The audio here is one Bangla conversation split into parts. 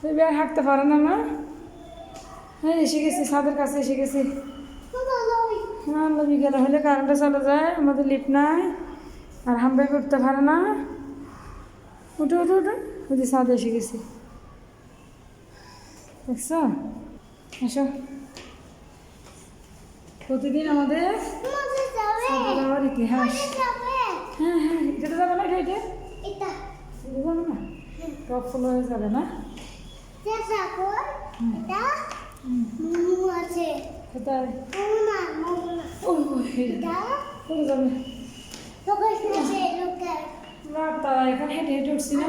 বেবি আর হাঁটতে পারে না না? হ্যাঁ এসে গেছি, ছাদের কাছে এসে গেছি। হ্যাঁ বিকেলে হলে কারেন্টটা চলে যায়, আমাদের লিফট নাই আর হাম্বাই করতে পারে না। উঠো উঠো উঠো, ওই যে ছাদে এসে গেছি, দেখছো? আসো, প্রতিদিন আমাদের ছাদে যাওয়ার ইতিহাস। হ্যাঁ হ্যাঁ, যেতে যাবে না, এটা এটা যাবে না, টপ ফ্লোর হয়ে যাবে না? কোথায়? এখানে হেঁটে হেঁটে উঠছি না?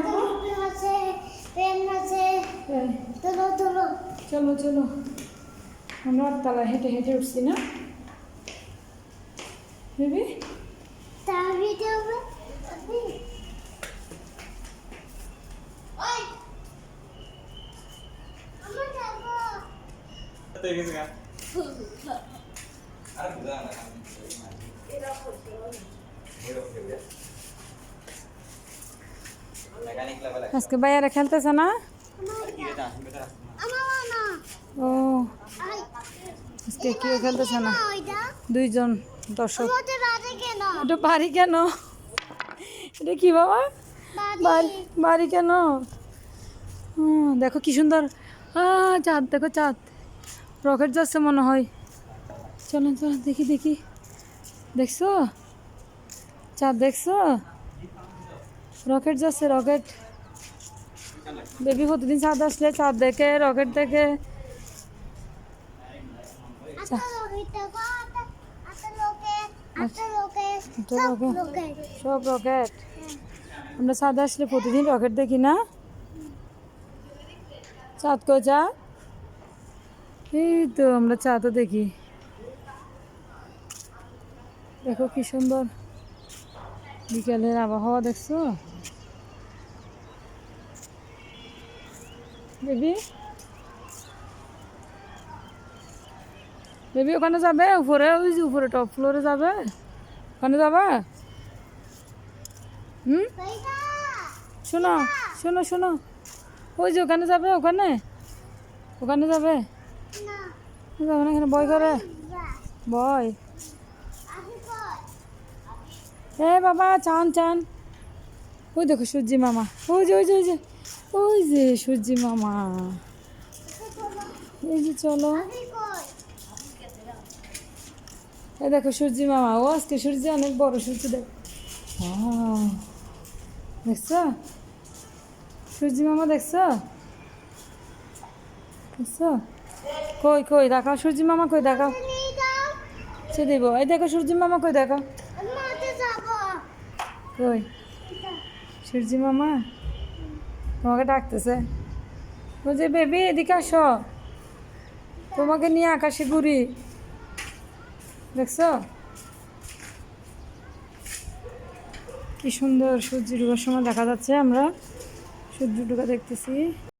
চলো চলো, আমরা আটতলায় হেঁটে হেঁটে উঠছি না বেবি? আজকে বাইরে খেলতেছে না? ও আজকে কেউ খেলতেছে না, দুইজন দর্শক। এটা বাড়ি কেন? এটা কি বাবা, বাড়ি কেন? দেখো কি সুন্দর চাঁদ, দেখো চাঁদ, রকেট যাচ্ছে মনে হয়। চলো চলো দেখি দেখি, দেখছো চাঁদ? দেখছো রকেট যাচ্ছে, রকেট। বেবি প্রতিদিন চাঁদ আসলে চাঁদ দেখে, রকেট দেখে। সব রকেট, আমরা চাঁদ আসলে প্রতিদিন রকেট দেখি না? চাঁদ কো চাঁদ, এই তো আমরা চাঁদও দেখি। দেখো কি সুন্দর বিকেলের আবহাওয়া, দেখছো বেবি? বেবি ওখানে যাবে, উপরে, ওই যে উপরে টপ ফ্লোরে যাবে, ওখানে যাবে? শোনো শোনো শোনো, ওই যে ওখানে যাবে, ওখানে ওখানে যাবে? যাবে না, এখানে ভয় করে, ভয়। এ বাবা চান চান, ওই দেখো সূর্যি মামা, ওই যে ওই যে ওই যে ওই যে সূর্যি মামা, এই যে চলো। এই দেখো সূর্যি মামা, ও আজকে সূর্য অনেক বড় সূর্য, দেখ দেখছো সূর্যি মামা, দেখছো? দেখছো? কই কই দেখাও সূর্যি মামা, কই দেখাও, সে দিব। এই দেখো সূর্যি মামা, কই দেখো, কই সূর্যি মামা? তোমাকে ডাকতেছে, বলছে বেবি এদিকে আসো, তোমাকে নিয়ে আকাশে ঘুরি, দেখছো কি সুন্দর সূর্য ডুবার সময় দেখা যাচ্ছে, আমরা সূর্য ডুবা দেখতেছি।